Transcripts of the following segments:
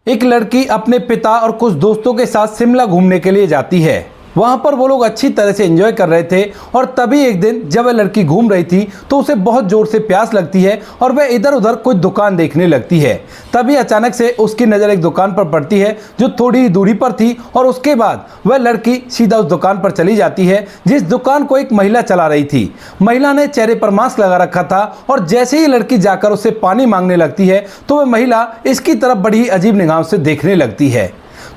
एक लड़की अपने पिता और कुछ दोस्तों के साथ शिमला घूमने के लिए जाती है। वहां पर वो लोग अच्छी तरह से एंजॉय कर रहे थे और तभी एक दिन जब वह लड़की घूम रही थी तो उसे बहुत जोर से प्यास लगती है और वह इधर उधर कोई दुकान देखने लगती है। तभी अचानक से उसकी नज़र एक दुकान पर पड़ती है जो थोड़ी ही दूरी पर थी और उसके बाद वह लड़की सीधा उस दुकान पर चली जाती है जिस दुकान को एक महिला चला रही थी। महिला ने चेहरे पर मास्क लगा रखा था और जैसे ही लड़की जाकर उससे पानी मांगने लगती है तो वह महिला इसकी तरफ बड़ी अजीब निगाहों से देखने लगती है।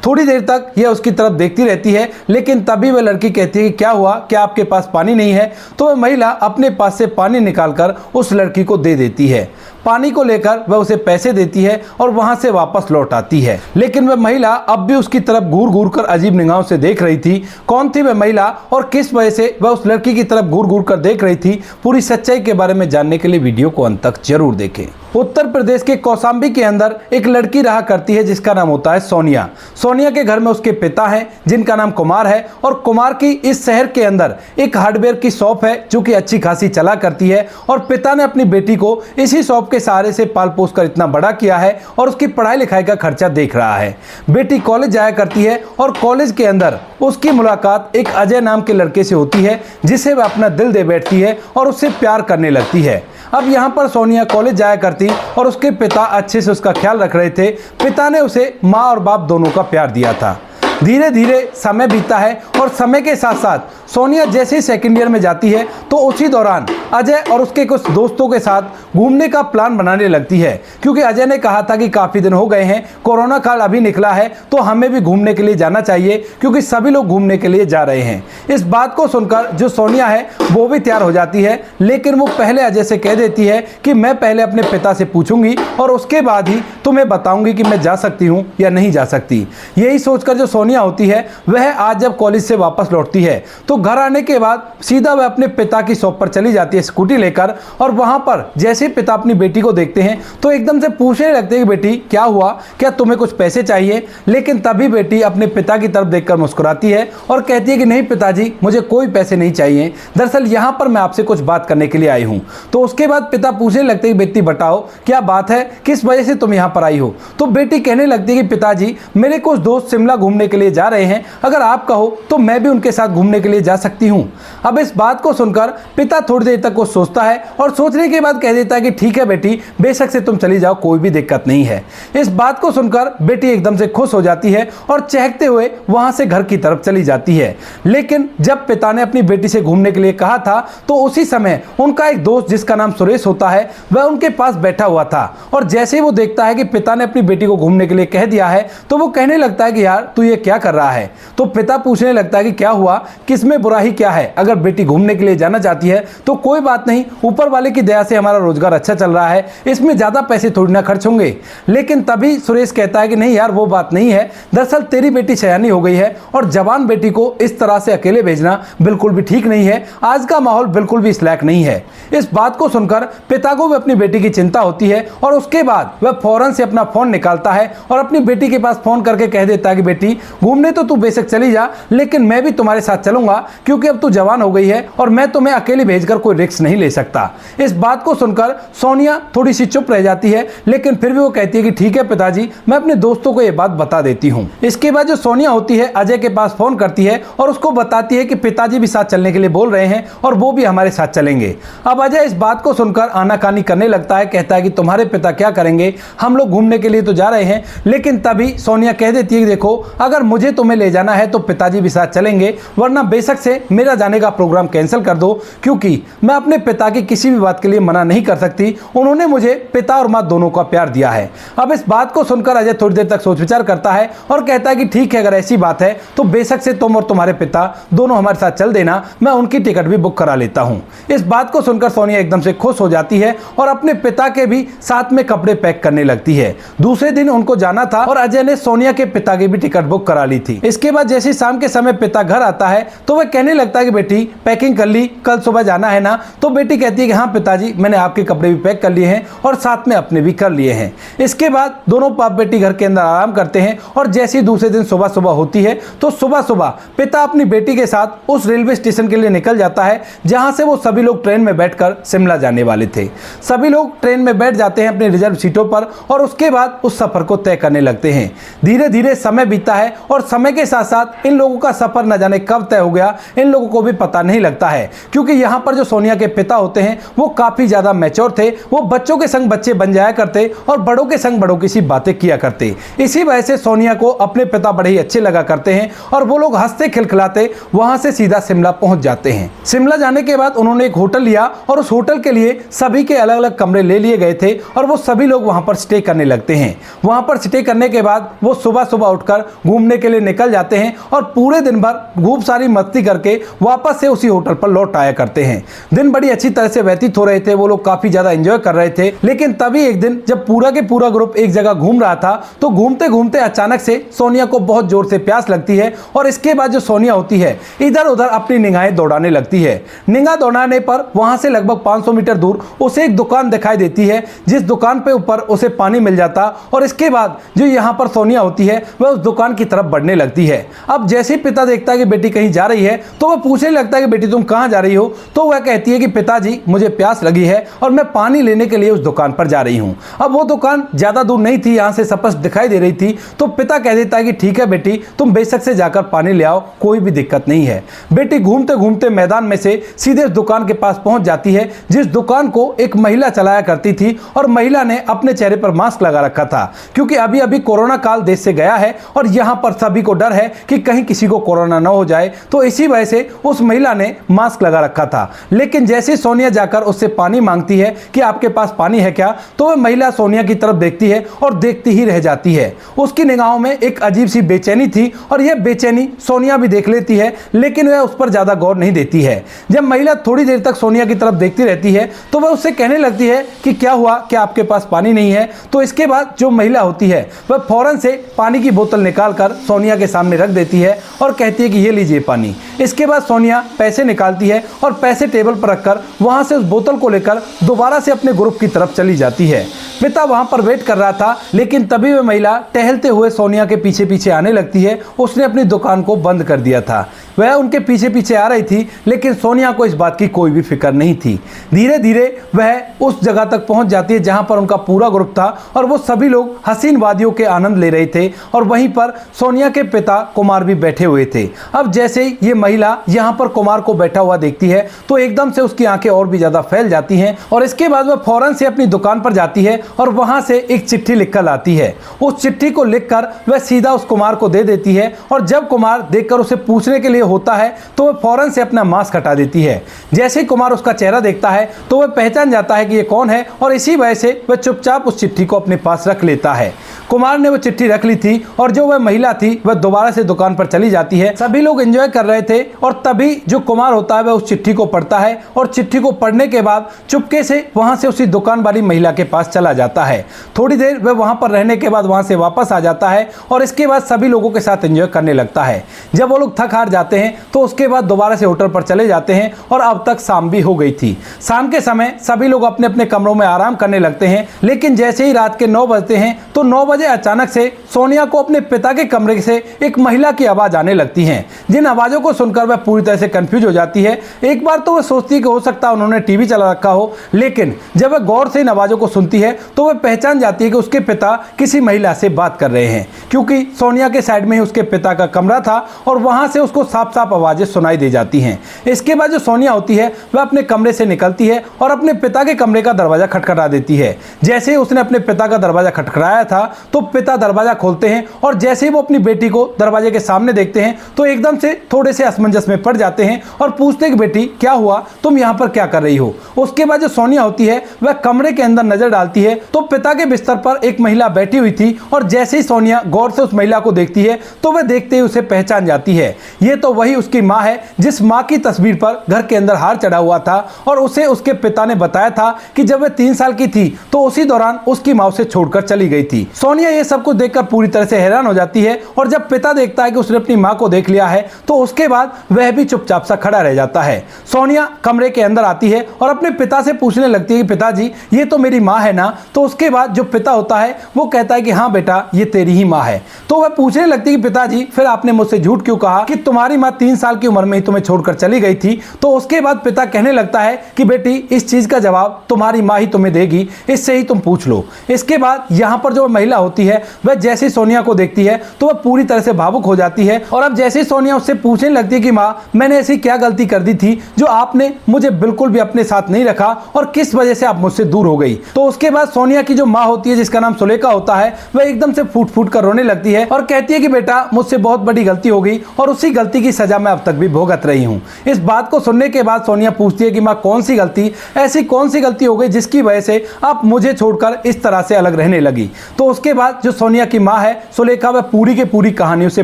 थोड़ी देर तक यह उसकी तरफ देखती रहती है, लेकिन तभी वह लड़की कहती है कि क्या हुआ, क्या आपके पास पानी नहीं है? तो वह महिला अपने पास से पानी निकालकर उस लड़की को दे देती है। पानी को लेकर वह उसे पैसे देती है और वहां से वापस लौट आती है, लेकिन वह महिला अब भी उसकी तरफ घूर घूर कर अजीब निगाहों से देख रही थी। कौन थी वह महिला और किस वजह से वह उस लड़की की तरफ घूर घूर कर देख रही थी, पूरी सच्चाई के बारे में जानने के लिए वीडियो को अंत तक जरूर देखें। उत्तर प्रदेश के कौशाम्बी के अंदर एक लड़की रहा करती है जिसका नाम होता है सोनिया। सोनिया के घर में उसके पिता हैं जिनका नाम कुमार है और कुमार की इस शहर के अंदर एक हार्डवेयर की शॉप है जो कि अच्छी खासी चला करती है और पिता ने अपनी बेटी को इसी शॉप के सहारे से पाल पोस कर इतना बड़ा किया है और उसकी पढ़ाई लिखाई का खर्चा देख रहा है। बेटी कॉलेज जाया करती है और कॉलेज के अंदर उसकी मुलाकात एक अजय नाम के लड़के से होती है जिसे वह अपना दिल दे बैठती है और उससे प्यार करने लगती है। अब यहाँ पर सोनिया कॉलेज जाया करती और उसके पिता अच्छे से उसका ख्याल रख रहे थे। पिता ने उसे माँ और बाप दोनों का प्यार दिया था। धीरे धीरे समय बीतता है और समय के साथ साथ सोनिया जैसे ही सेकेंड ईयर में जाती है तो उसी दौरान अजय और उसके कुछ दोस्तों के साथ घूमने का प्लान बनाने लगती है, क्योंकि अजय ने कहा था कि काफ़ी दिन हो गए हैं, कोरोना काल अभी निकला है तो हमें भी घूमने के लिए जाना चाहिए क्योंकि सभी लोग घूमने के लिए जा रहे हैं। इस बात को सुनकर जो सोनिया है वो भी तैयार हो जाती है, लेकिन वो पहले अजय से कह देती है कि मैं पहले अपने पिता से पूछूंगी और उसके बाद ही तुम्हें बताऊंगी कि मैं जा सकती हूँ या नहीं जा सकती। यही सोचकर जो सोनिया होती है वह आज जब कॉलेज से वापस लौटती है तो घर आने के बाद सीधा वह अपने पिता की शॉप पर चली जाती है स्कूटी लेकर और वहां पर जैसे पिता अपनी बेटी को देखते हैं तो एकदम से पूछने लगते हैं कि बेटी क्या हुआ, क्या तुम्हें कुछ पैसे चाहिए? लेकिन तभी बेटी अपने पिता की तरफ देखकर मुस्कुराती है और कहती है कि नहीं पिताजी, मुझे कोई पैसे नहीं चाहिए, दरअसल यहाँ पर मैं आपसे कुछ बात करने के लिए आई हूँ। तो उसके बाद पिता पूछने लगते हैं बेटी बताओ क्या बात है, किस वजह से तुम यहाँ पर आई हो? तो बेटी कहने लगती है कि पिताजी मेरे कुछ दोस्त शिमला घूमने के लिए जा रहे हैं, अगर आप कहो तो मैं भी उनके साथ घूमने के लिए जा सकती हूँ। अब इस बात को सुनकर पिता थोड़ी देर तक कुछ सोचता है और सोचने के बाद कह देता है कि ठीक है बेटी, बेशक से तुम चली जाओ, कोई भी दिक्कत नहीं है। इस बात को सुनकर बेटी एकदम से खुश हो जाती है और चहकते हुए वहां से घर की तरफ चली जाती है। लेकिन जब पिता ने अपनी बेटी से घूमने के लिए कहा था तो उसी समय उनका एक दोस्त जिसका नाम सुरेश होता है वह उनके पास बैठा हुआ था और जैसे ही वो देखता है कि पिता ने अपनी बेटी को घूमने के लिए कह दिया है तो वो कहने लगता है कि यार तू ये क्या कर रहा है? तो पिता पूछने लगता है कि क्या हुआ, किसमें बुराई क्या है, अगर बेटी घूमने के लिए जाना चाहती है तो कोई बात नहीं, ऊपर वाले की दया से हमारा रोजगार अच्छा चल रहा है, इसमें ज्यादा पैसे थोड़ी ना खर्च होंगे। लेकिन तभी सुरेश कहता है कि नहीं यार वो बात नहीं है, दरअसल तेरी बेटी सयानी हो गई है और जवान बेटी को इस तरह से अकेले भेजना बिल्कुल भी ठीक नहीं है, आज का माहौल बिल्कुल भी इस लायक नहीं है। इस बात को सुनकर पिता को भी अपनी बेटी की चिंता होती है और उसके बाद वह फौरन से अपना फोन निकालता है और अपनी बेटी के पास फोन करके कह देता है कि बेटी घूमने तो तू बेशक चली जा, लेकिन मैं भी तुम्हारे साथ चलूंगा क्योंकि अब तू जवान हो गई है और मैं तुम्हें अकेले भेजकर कोई रिस्क नहीं ले सकता। इस बात को सुनकर सोनिया थोड़ी सी चुप रह जाती है, लेकिन फिर भी वो कहती है कि ठीक है पिताजी, मैं अपने दोस्तों को ये बात बता देती हूँ। इसके बाद जो सोनिया होती है अजय के पास फोन करती है और उसको बताती है कि पिताजी भी साथ चलने के लिए बोल रहे हैं और वो भी हमारे साथ चलेंगे। अब अजय इस बात को सुनकर आनाकानी करने लगता है, कहता है कि तुम्हारे पिता क्या करेंगे, हम लोग घूमने के लिए तो जा रहे हैं। लेकिन तभी सोनिया कह देती है कि देखो अगर मुझे तुम्हें ले जाना है तो पिताजी भी साथ चलेंगे, वरना बेशक से मेरा जाने का प्रोग्राम कैंसिल कर दो, क्योंकि मैं अपने पिता की किसी भी बात के लिए मना नहीं कर सकती, उन्होंने मुझे पिता और माँ दोनों का प्यार दिया है। अब इस बात को सुनकर अजय थोड़ी देर तक सोच विचार करता है और कहता है कि ठीक है अगर ऐसी बात है तो बेशक से तुम और तुम्हारे पिता दोनों हमारे साथ चल देना, मैं उनकी टिकट भी बुक करा लेता हूँ। इस बात को सुनकर सोनिया एकदम से खुश हो जाती है और अपने पिता के भी साथ में कपड़े पैक करने लगती है। दूसरे दिन उनको जाना था और अजय ने सोनिया के पिता की भी टिकट बुक करा ली थी। इसके बाद जैसे शाम के समय पिता घर आता है तो वह कहने लगता है कि बेटी पैकिंग कर ली, कल सुबह जाना है ना। तो बेटी कहती है कि हाँ पिताजी, मैंने आपके कपड़े भी पैक कर लिए हैं और साथ में अपने भी कर लिए हैं। इसके बाद दोनों बाप बेटी घर के अंदर आराम करते हैं और जैसे ही दूसरे दिन सुबह सुबह होती है तो सुबह सुबह पिता अपनी बेटी के साथ उस रेलवे स्टेशन के लिए निकल जाता है जहां से वो सभी लोग ट्रेन में बैठकर शिमला जाने वाले थे। सभी लोग ट्रेन में बैठ जाते हैं अपने रिजर्व सीटों पर और उसके बाद उस सफर को तय करने लगते हैं। धीरे धीरे समय बीतता है और समय के साथ साथ इन लोगों का सफर न जाने कब तय हो गया इन लोगों को भी पता नहीं लगता है, क्योंकि यहाँ पर जो सोनिया के पिता होते हैं वो काफी ज्यादा मैच्योर थे। वो बच्चों के संग बच्चे बन जाया करते और बड़ों के संग बड़ों की सी बातें किया करते। इसी वजह से सोनिया को अपने पिता बड़े ही अच्छे लगा करते हैं और वो लोग हंसते खिलखिलाते वहां से सीधा शिमला पहुंच जाते हैं। शिमला जाने के बाद उन्होंने एक होटल लिया और उस होटल के लिए सभी के अलग अलग कमरे ले लिए गए थे और वो सभी लोग वहां पर स्टे करने लगते हैं। वहां पर स्टे करने के बाद वो सुबह सुबह उठकर घूमने के लिए निकल जाते हैं और पूरे दिन भर खूब सारी मस्ती करके वापस से उसी होटल पर लौट आया करते हैं। दिन बड़ी अच्छी तरह से व्यतीत हो रहे थे, वो लोग काफी ज्यादा एंजॉय कर रहे थे। लेकिन तभी एक दिन जब पूरा के पूरा ग्रुप एक जगह घूम रहा था तो घूमते घूमते अचानक से सोनिया को बहुत जोर से प्यास लगती है और इसके बाद जो सोनिया होती है इधर उधर अपनी निगाहें दौड़ाने लगती है। निगाह दौड़ाने पर वहां से लगभग 500 मीटर दूर उसे एक दुकान दिखाई देती है, जिस दुकान पे ऊपर उसे पानी मिल जाता और इसके बाद जो यहाँ पर सोनिया होती है वह उस दुकान की तरफ बढ़ने लगती है। अब जैसे ही पिता देखता है कि बेटी कहीं जा रही है तो वह पूछने लगता है कि बेटी तुम कहाँ जा रही हो। तो वह कहती है कि पिताजी मुझे प्यास लगी है और मैं पानी लेने के लिए उस दुकान पर जा रही हूँ। अब वो दुकान ज्यादा दूर नहीं थी, यहाँ से स्पष्ट दिखाई दे रही थी। तो पिता कह देता है कि ठीक है बेटी, तुम बेशक से जाकर पानी ले आओ, कोई भी दिक्कत नहीं है। बेटी घूमते घूमते मैदान में से सीधे उस दुकान के पास पहुंच जाती है, जिस दुकान को एक महिला चलाया करती थी और महिला ने अपने चेहरे पर मास्क लगा रखा था, क्योंकि अभी अभी कोरोना काल देश से गया है और यहाँ पर सभी को डर है कि कहीं किसी को कोरोना न हो जाए। तो इसी वजह से उस महिला ने मास्क लगा रखा था। लेकिन जैसे सोनिया जाकर उससे पानी मांगती है कि आपके पास पानी है क्या, तो वह महिला सोनिया की तरफ देखती है और देखती ही रह जाती है। उसकी निगाहों में एक अजीब सी बेचैनी थी और यह बेचैनी सोनिया भी देख लेती है, लेकिन वह उस पर ज्यादा गौर नहीं देती है। जब महिला थोड़ी देर तक सोनिया की तरफ देखती रहती है तो वह उससे कहने लगती है कि क्या हुआ, क्या आपके पास पानी नहीं है। तो इसके बाद जो महिला होती है वह फौरन से पानी की बोतल निकालकर सोनिया के सामने रख देती है और कहती है कि ये लीजिए पानी। इसके बाद सोनिया पैसे निकालती है और पैसे टेबल पर रखकर वहां से उस बोतल को लेकर दोबारा से अपने ग्रुप की तरफ चली जाती है। पिता वहां पर वेट कर रहा था, लेकिन तभी वह महिला टहलते हुए सोनिया के पीछे पीछे आने लगती है। उसने अपनी दुकान को बंद कर दिया था, वह उनके पीछे पीछे आ रही थी, लेकिन सोनिया को इस बात की कोई भी फिक्र नहीं थी। धीरे धीरे वह उस जगह तक पहुंच जाती है जहां पर उनका पूरा ग्रुप था और वो सभी लोग हसीन वादियों के आनंद ले रहे थे और वहीं पर सोनिया के पिता कुमार भी बैठे हुए थे। अब जैसे ही ये महिला यहाँ पर कुमार को बैठा हुआ देखती है तो एकदम से उसकी आंखें और भी ज्यादा फैल जाती हैं और इसके बाद वह फौरन से अपनी दुकान पर जाती है और वहां से एक चिट्ठी लिखकर लाती है। उस चिट्ठी को लिखकर वह सीधा उस कुमार को दे देती है और जब कुमार देखकर उसे पूछने के लिए होता है तो वह फौरन से अपना मास्क हटा देती है। जैसे ही कुमार उसका चेहरा देखता है तो वह पहचान जाता है कि ये कौन है और इसी वजह से वह चुपचाप उस चिट्ठी को अपने पास रख लेता है। कुमार ने वो चिट्ठी रख ली थी और जो वह महिला थी वह दोबारा से दुकान पर चली जाती है। सभी लोग एंजॉय कर रहे थे और तभी जो कुमार होता है वह उस चिट्ठी को पढ़ता है और चिट्ठी को पढ़ने के बाद चुपके से वहां से उसी दुकान वाली महिला के पास चला जाता है। थोड़ी देर वह वहां पर रहने के बाद वहां से वापस आ जाता है और इसके बाद सभी लोगों के साथ एंजॉय करने लगता है। जब वो लोग थक हार जाते हैं तो उसके बाद दोबारा से होटल पर चले जाते हैं और अब तक शाम भी हो गई थी। शाम के समय सभी लोग अपने अपने कमरों में आराम करने लगते हैं, लेकिन जैसे ही रात के 9 बजते हैं तो 9 बजे अचानक से सोनिया को अपने पिता के कमरे से एक महिला की आवाज आने लगती है, जिन आवाजों को सुनकर वह पूरी तरह से कंफ्यूज हो जाती है। एक बार तो वह सोचती है कि हो सकता है उन्होंने टीवी चला रखा हो, लेकिन जब वह गौर से इन आवाजों को सुनती है तो वह पहचान जाती है कि उसके पिता किसी महिला से बात कर रहे हैं, क्योंकि सोनिया के साइड में ही उसके पिता का कमरा था और वहां से उसको साफ साफ आवाजें सुनाई दे जाती हैं। इसके बाद जो सोनिया होती है वह अपने कमरे से निकलती है और अपने पिता के कमरे का दरवाजा खटखटा देती है। जैसे ही उसने अपने पिता का दरवाजा खटखटाया था तो पिता दरवाजा खोलते हैं और जैसे ही वो अपनी बेटी को दरवाजे के सामने देखते हैं तो एकदम से थोड़े से असमंजस में पड़ जाते हैं और पूछते हैं कि बेटी क्या हुआ, तुम यहाँ पर क्या कर रही हो। उसके बाद जो सोनिया होती है वह कमरे के अंदर नजर डालती है तो पिता के बिस्तर पर एक महिला बैठी हुई थी और जैसे ही सोनिया गौर से उस महिला को देखती है तो वह देखते ही उसे पहचान जाती है। ये तो वही उसकी माँ है जिस माँ की तस्वीर पर घर के अंदर हार चढ़ा हुआ था और उसे उसके पिता ने बताया था कि जब वह 3 साल की थी तो उसी दौरान उसकी माँ उसे छोड़कर चली गई थी। सोनिया ये सब कुछ देखकर पूरी तरह से हैरान हो जाती है और जब पिता देखता है कि उसने अपनी माँ को देख लिया है तो उसके बाद वह भी चुपचाप सा खड़ा रह जाता है। सोनिया कमरे के अंदर आती है और अपने पिता से पूछने लगती है कि पिताजी ये तो मेरी माँ है ना। तो उसके बाद जो पिता होता है वो कहता है कि हाँ बेटा ये तेरी ही माँ है। तो वह पूछने लगती है कि पिताजी फिर आपने मुझसे झूठ क्यों कहा कि तुम्हारी माँ 3 साल की उम्र में ही तुम्हें छोड़कर चली गई थी। तो उसके बाद पिता कहने लगता है कि बेटी इस चीज का जवाब तुम्हारी माँ ही तुम्हें देगी, इससे ही तुम पूछ लो। इसके बाद यहाँ पर जो महिला होती है वह जैसे सोनिया को देखती है तो वह पूरी तरह से भावुक हो जाती है और अब जैसे सोनिया उससे पूछने लगती है कि माँ मैंने ऐसी क्या गलती कर दी थी जो आपने मुझे बिल्कुल भी अपने साथ नहीं रखा और किस वजह से आप मुझसे दूर हो गई। तो उसके बाद सोनिया की जो माँ होती है जिसका नाम सुलेखा होता है वह एकदम से फूट फूट कर रोने लगती है और कहती है कि बेटा मुझसे बहुत बड़ी गलती हो गई और उसी गलती की सजा मैं अब तक भी भुगत रही हूँ। इस बात को सुनने के बाद सोनिया पूछती है कि माँ कौन सी गलती, ऐसी कौन सी गलती हो गई जिसकी वजह से आप मुझे छोड़कर इस तरह से अलग रहने लगी। तो उसके बाद जो सोनिया की माँ है सुलेखा वह पूरी की पूरी कहानी उसे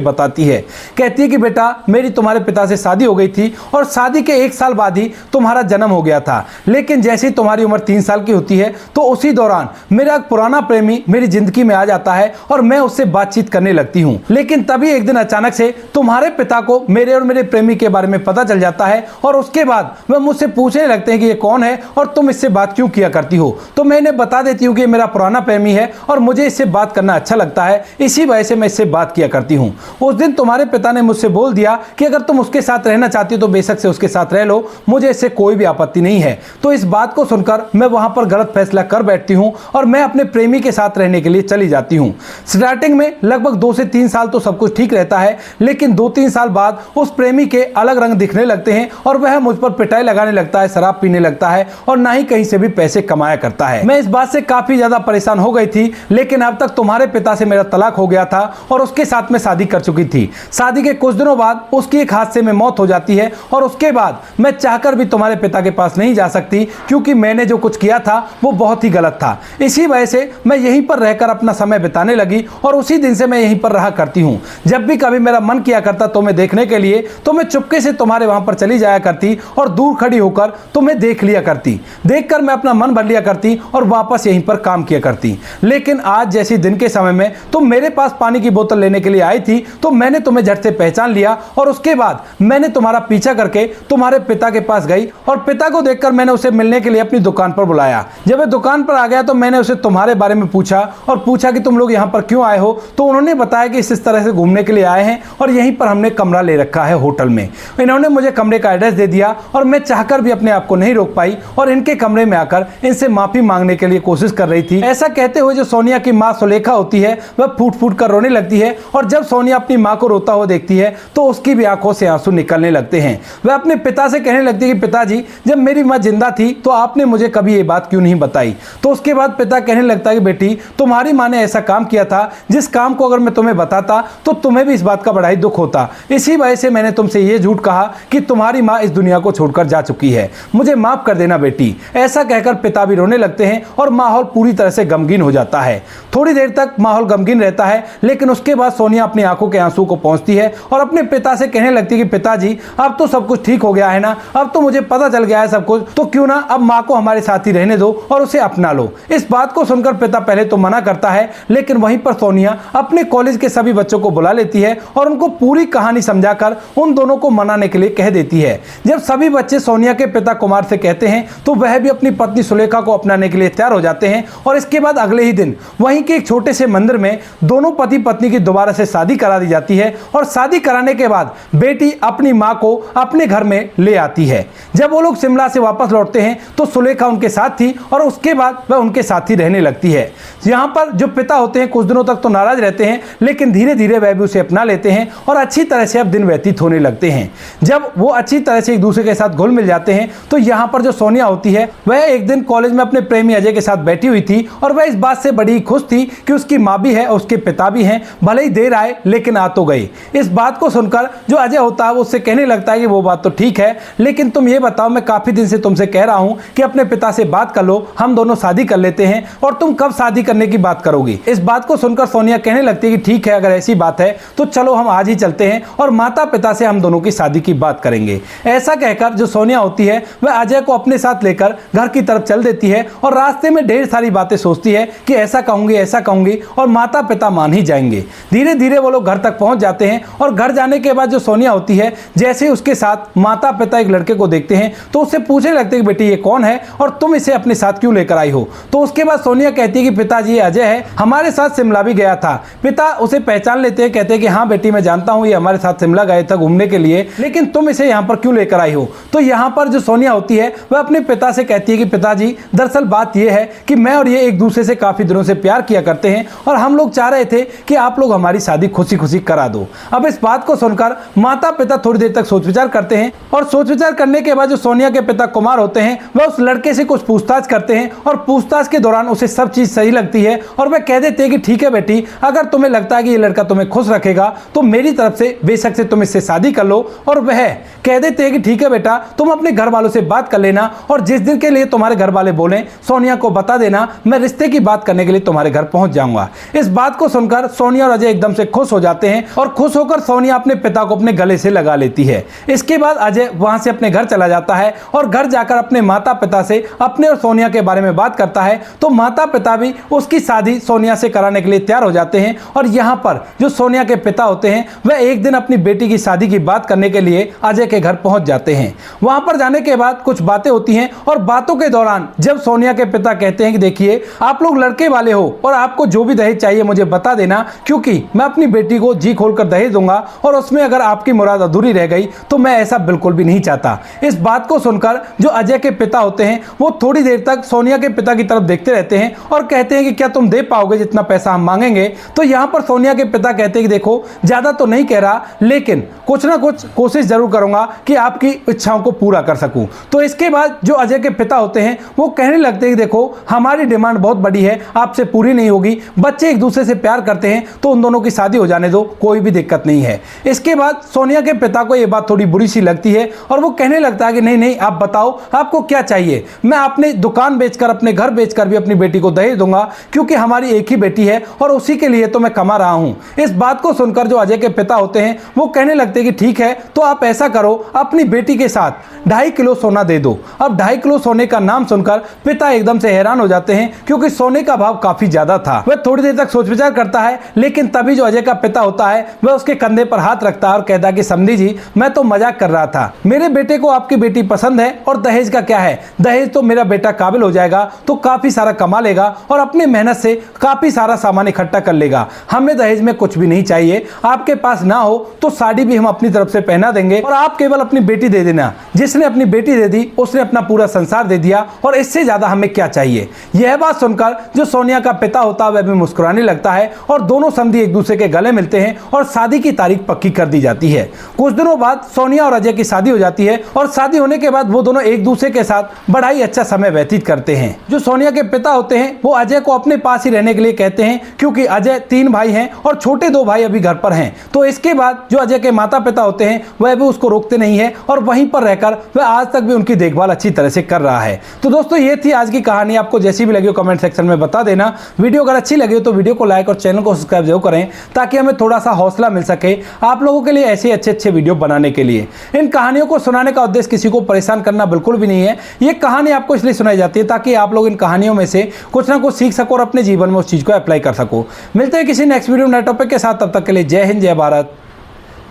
बताती है। कहती है कि बेटा मेरी तुम्हारे पिता से शादी हो गई थी और शादी के 1 साल बाद ही तुम्हारा जन्म हो गया था, लेकिन जैसे ही तुम्हारी उम्र 3 साल की होती है तो उसी दौरान मेरा पुराना प्रेमी मेरी जिंदगी में आ जाता है और मैं उससे बातचीत करने लगती हूँ। लेकिन तभी एक दिन अचानक से तुम्हारे पिता को मेरे और मेरे प्रेमी के बारे में पता चल जाता है और उसके बाद वह मुझसे पूछने लगते हैं कि ये कौन है और तुम इससे बात क्यों किया करती हो। तो मैं इन्हें बता देती हूँ कि मेरा पुराना प्रेमी है और मुझे इससे बात करना अच्छा लगता है, इसी वजह से मैं इससे बात किया करती हूँ। उस दिन तुम्हारे पिता ने मुझसे बोल दिया कि अगर तुम उसके साथ रहना चाहती हो तो बेशक से उसके साथ रह लो, मुझे इससे कोई भी आपत्ति नहीं है। तो इस बात को सुनकर मैं वहां पर गलत फैसला कर बैठती हूँ और मैं अपने प्रेमी के साथ रहने के लिए चली जाती हूँ। स्टार्टिंग में लगभग 2 से 3 साल तो सब कुछ ठीक रहता है, लेकिन 2-3 साल बाद उस प्रेमी के अलग रंग दिखने लगते हैं और वह मुझ पर पिटाई लगाने लगता है, शराब पीने लगता है और ना ही कहीं से भी पैसे कमाया करता है। मैं इस बात से काफी ज्यादा परेशान हो गई थी, लेकिन अब तक तुम्हारे पिता से मेरा तलाक हो गया था और उसके साथ में शादी कर चुकी थी। शादी के कुछ दिनों बाद उसकी एक हादसे में मौत हो जाती है और उसके बाद मैं चाहकर भी तुम्हारे पिता के पास नहीं जा सकती क्योंकि मैंने जो कुछ किया था वो बहुत ही गलत था। इसी वजह से मैं यहीं पर रहकर अपना समय बिताने लगी और उसी दिन से मैं यहीं पर रहा करती हूँ। जब भी कभी मेरा मन किया करता तुम्हें देखने के लिए तो मैं चुपके से तुम्हारे वहां पर चली जाया करती और दूर खड़ी होकर तुम्हें देख लिया करती। देखकर मैं अपना मन भर लिया करती और वापस यहीं पर काम किया करती। लेकिन आज जैसे दिन के समय में तुम मेरे पास पानी की बोतल लेने के लिए आई थी तो मैंने तुम्हें झट से पहचान लिया और उसके बाद मैंने तुम्हारा पीछा करके तुम्हारे पिता के पास गई और पिता को देखकर मैंने उसे मिलने के लिए अपनी दुकान पर बुलाया। जब वह दुकान पर आ गया तो मैंने उसे तुम्हारे बारे में पूछा और पूछा कि तुम लोग यहाँ पर क्यों आए हो। तो उन्होंने बताया कि इस तरह से घूमने के लिए आए हैं और यहीं पर हमने कमरा ले रखा है होटल में। इन्होंने मुझे कमरे का एड्रेस दे दिया और मैं चाहकर भी अपने आप को नहीं रोक पाई और इनके कमरे में आकर इनसे माफी मांगने के लिए कोशिश कर रही थी। ऐसा कहते हुए जो सोनिया की माँ सुलेखा होती है वह फूट फूट कर रोने लगती है और जब सोनिया अपनी माँ को रोता हुआ देखती है तो उसकी भी आंखों से आंसू निकलने लगते हैं। वह अपने पिता से कहने लगती है कि पिताजी जब मेरी माँ जिंदा थी तो आपने मुझे कभी ये बात क्यों नहीं बताई। तो उसके बाद पिता कहने लगता है कि बेटी तुम्हारी माँ ने ऐसा काम किया था जिस काम को अगर मैं तुम्हें बताता तो तुम्हें भी इस बात का बड़ा ही दुख होता, इसी वजह से मैंने तुमसे ये झूठ कहा कि तुम्हारी माँ इस दुनिया को छोड़कर जा चुकी है, मुझे माफ कर देना बेटी। ऐसा कहकर पिता भी रोने लगते हैं और माहौल पूरी तरह से गमगीन हो जाता है। थोड़ी देर तक माहौल गमगीन रहता है, लेकिन उसके बाद सोनिया अपनी आंखों के आंसू को पहुंचती है और अपने पिता से कहने लगती है कि पिताजी अब तो सब कुछ ठीक हो गया है ना, अब तो मुझे पता चल गया है सब कुछ, तो क्यों ना अब माँ को हमारे साथ ही रहने दो और उसे अपना लो। इस बात को सुनकर पिता पहले तो मना करता है, लेकिन वहीं पर सोनिया अपने कॉलेज के सभी बच्चों को बुला लेती है और उनको पूरी कहानी समझाकर उन दोनों को मनाने के लिए कह देती है। जब सभी बच्चे सोनिया के पिता कुमार से कहते हैं तो वह भी अपनी पत्नी सुलेखा को अपनाने के लिए तैयार हो जाते हैं और इसके बाद अगले ही दिन वहीं के एक छोटे से मंदिर में दोनों पति पत्नी की दोबारा से शादी करा दी जाती है और शादी कराने के बाद बेटी अपनी माँ को अपने घर में ले आती है। जब वो लोग शिमला से वापस लौटते हैं तो सुलेखा उनके साथ थी और उसके बाद वह उनके साथ ही रहने लगती है। यहाँ पर जो पिता होते हैं कुछ दिनों तक तो नाराज रहते हैं, लेकिन धीरे धीरे वह भी उसे अपना लेते हैं और अच्छी तरह से अब दिन व्यतीत होने लगते हैं। जब वो अच्छी तरह से एक दूसरे के साथ घुल मिल जाते हैं तो यहाँ पर जो सोनिया होती है वह एक दिन कॉलेज में अपने प्रेमी अजय के साथ बैठी हुई थी और वह इस बात से बड़ी खुश थी कि उसकी माँ भी है और उसके पिता भी हैं, भले ही देर आए लेकिन आ तो गए। इस बात को सुनकर जो अजय अजय होता है वो उससे कहने लगता है कि वो बात तो ठीक है, लेकिन तुम ये बताओ, मैं काफी दिन से तुमसे कह रहा हूं कि अपने पिता से बात कर लो, हम दोनों शादी कर लेते हैं, और तुम कब शादी करने की बात करोगी। इस बात को सुनकर सोनिया कहने लगती है कि ठीक है, अगर ऐसी बात है तो चलो हम आज ही चलते हैं और माता पिता से हम दोनों की शादी की बात करेंगे। ऐसा कहकर जो सोनिया होती है वह अजय को अपने साथ लेकर घर की तरफ चल देती है और रास्ते में ढेर सारी बातें सोचती है कि ऐसा कहूंगी और माता पिता मान ही जाएंगे। धीरे धीरे वो लोग घर तक पहुंच जाते हैं और घर जाने के बाद जो सोनिया होती है, जैसे ही उसके साथ माता पिता एक लड़के को देखते हैं तो उससे पूछने लगते हैं कि बेटी ये कौन है और तुम इसे अपने साथ क्यों लेकर आई हो। तो उसके बाद सोनिया कहती है कि पिताजी ये अजय है, हमारे साथ शिमला भी गया था। पिता उसे पहचान लेते हैं, कहते हैं कि हाँ बेटी मैं जानता हूँ, ये हमारे साथ शिमला गए थे घूमने के लिए, लेकिन तुम इसे यहाँ पर क्यों लेकर आई हो। तो यहाँ पर जो सोनिया होती है वह अपने पिता से कहती है कि पिताजी दरअसल बात यह है कि मैं और ये एक दूसरे से काफी दिनों से प्यार किया करते हैं और हम लोग चाह रहे थे कि आप लोग हमारी शादी खुशी खुशी करा दो। अब इस बात को सुनकर माता पिता थोड़ी देर तक सोच विचार करते हैं और सोच विचार करने के बाद जो सोनिया के पिता कुमार होते हैं वह उस लड़के से कुछ पूछताछ करते हैं और पूछताछ के दौरान उसे सब चीज सही लगती है और वह कह देते हैं कि ठीक है बेटी, अगर तुम्हें लगता है कि ये लड़का तुम्हें खुश रखेगा तो मेरी तरफ से बेशक से तुम इससे शादी कर लो। और वह कह देते हैं कि ठीक है बेटा, तुम अपने घर वालों से बात कर लेना और जिस दिन के लिए तुम्हारे घर वाले बोले सोनिया को बता देना, मैं रिश्ते की बात करने के लिए तुम्हारे घर पहुंच जाऊंगा। इस बात को सुनकर सोनिया और अजय एकदम से खुश हो जाते हैं और खुश होकर सोनिया अपने पिता को अपने गले से लगा लेती है। इसके बाद अजय वहां से अपने घर चला जाता है और घर जाकर अपने माता पिता से अपने और सोनिया के बारे में बात करता है। तो माता पिता भी उसकी शादी सोनिया से कराने के लिए तैयार हो जाते हैं और यहाँ पर जो सोनिया के पिता होते हैं वह एक दिन अपनी बेटी की शादी की बात करने के लिए अजय के घर पहुंच जाते हैं। वहां पर जाने के बाद कुछ बातें होती हैं और बातों के दौरान जब सोनिया के पिता कहते हैं कि देखिए आप लोग लड़के वाले हो और आपको जो भी दहेज चाहिए मुझे बता देना, क्योंकि मैं अपनी बेटी को जी खोलकर दहेज दूंगा और उसमें अगर आपकी मुराद अधूरी रह गई तो मैं ऐसा बिल्कुल भी नहीं चाहता। इस बात को सुनकर जो अजय के पिता होते हैं वो थोड़ी देर तक सोनिया के पिता की तरफ देखते रहते हैं और कहते हैं कि क्या तुम दे पाओगे जितना पैसा हम मांगेंगे। तो यहाँ पर सोनिया के पिता कहते हैं कि देखो ज्यादा तो नहीं कह रहा, लेकिन कुछ ना कुछ कोशिश जरूर करूंगा कि आपकी इच्छाओं को पूरा कर सकूं। तो इसके बाद जो अजय के पिता होते हैं वो कहने लगते हैं कि देखो हमारी डिमांड बहुत बड़ी है, आपसे पूरी नहीं होगी, बच्चे एक दूसरे से प्यार करते हैं तो उन दोनों की शादी हो जाने दो, कोई भी दिक्कत नहीं है। इसके बाद सोनिया के पिता को यह बात थोड़ी बुरी सी लगती है और वो कहने लगता है कि नहीं नहीं आप बताओ आपको क्या चाहिए, मैं अपनी दुकान बेचकर अपने घर बेचकर भी अपनी बेटी को दहेज दूंगा, क्योंकि हमारी एक ही बेटी है और उसी के लिए तो मैं कमा रहा हूं। इस बात को सुनकर जो अजय के पिता होते हैं वो कहने लगते हैं कि ठीक है तो आप ऐसा करो, अपनी बेटी के साथ 2.5 किलो सोना दे दो। अब 2.5 किलो सोने का नाम सुनकर पिता एकदम से हैरान हो जाते हैं, क्योंकि सोने का भाव काफी ज्यादा था। वह थोड़ी देर तक सोच विचार करता है, लेकिन तभी जो अजय का पिता होता है वह उसके कंधे पर हाथ रखता है और कहता है कि समधी जी मैं तो मजाक कर रहा था, मेरे बेटे को आपकी बेटी पसंद है और दहेज का क्या है, दहेज तो मेरा बेटा काबिल हो जाएगा तो काफी सारा कमा लेगा और अपनी मेहनत से काफी सारा सामान इकट्ठा कर लेगा, हमें दहेज में कुछ भी नहीं चाहिए, आपके पास ना हो तो साड़ी भी हम अपनी तरफ से पहना देंगे और आप केवल अपनी बेटी दे देना, जिसने अपनी बेटी दे दी उसने अपना पूरा संसार दे दिया और इससे ज्यादा हमें क्या चाहिए। यह बात सुनकर जो सोनिया का पिता होता है वह भी मुस्कुराने लगता है और दोनों समधी एक दूसरे के गले मिलते हैं और शादी की तारीख पक्की कर दी जाती है। कुछ दिनों बाद सोनिया और अजय की शादी हो जाती है और शादी होने के बाद वो दोनों एक दूसरे के साथ बड़ा ही अच्छा समय व्यतीत करते हैं। जो सोनिया के पिता होते हैं वो अजय को अपने पास ही रहने के लिए कहते हैं, क्योंकि अजय 3 भाई हैं और छोटे 2 भाई अभी घर पर हैं। तो इसके बाद जो अजय के माता पिता होते हैं वह भी उसको रोकते नहीं है और वहीं पर रहकर वह आज तक भी उनकी देखभाल अच्छी तरह से कर रहा है। तो दोस्तों ये थी आज की कहानी, आपको जैसी भी लगी हो कमेंट सेक्शन में बता देना। वीडियो अगर अच्छी लगी हो तो वीडियो को लाइक और चैनल को सब्सक्राइब जरूर करें, ताकि हमें थोड़ा सा हौसला मिल सके आप लोगों के लिए ऐसे अच्छे वीडियो बनाने के लिए। इन कहानियों को सुनाने का उद्देश्य किसी को परेशान करना बिल्कुल भी नहीं है, ये कहानी आपको इसलिए सुनाई जाती है ताकि आप लोग इन कहानियों में से कुछ ना कुछ सीख सको और अपने जीवन में उस चीज को अप्लाई कर सको। मिलते हैं किसी नेक्स्ट वीडियो नए टॉपिक के साथ, तब तक के लिए जय हिंद, जय भारत,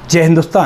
जय हिंदुस्तान।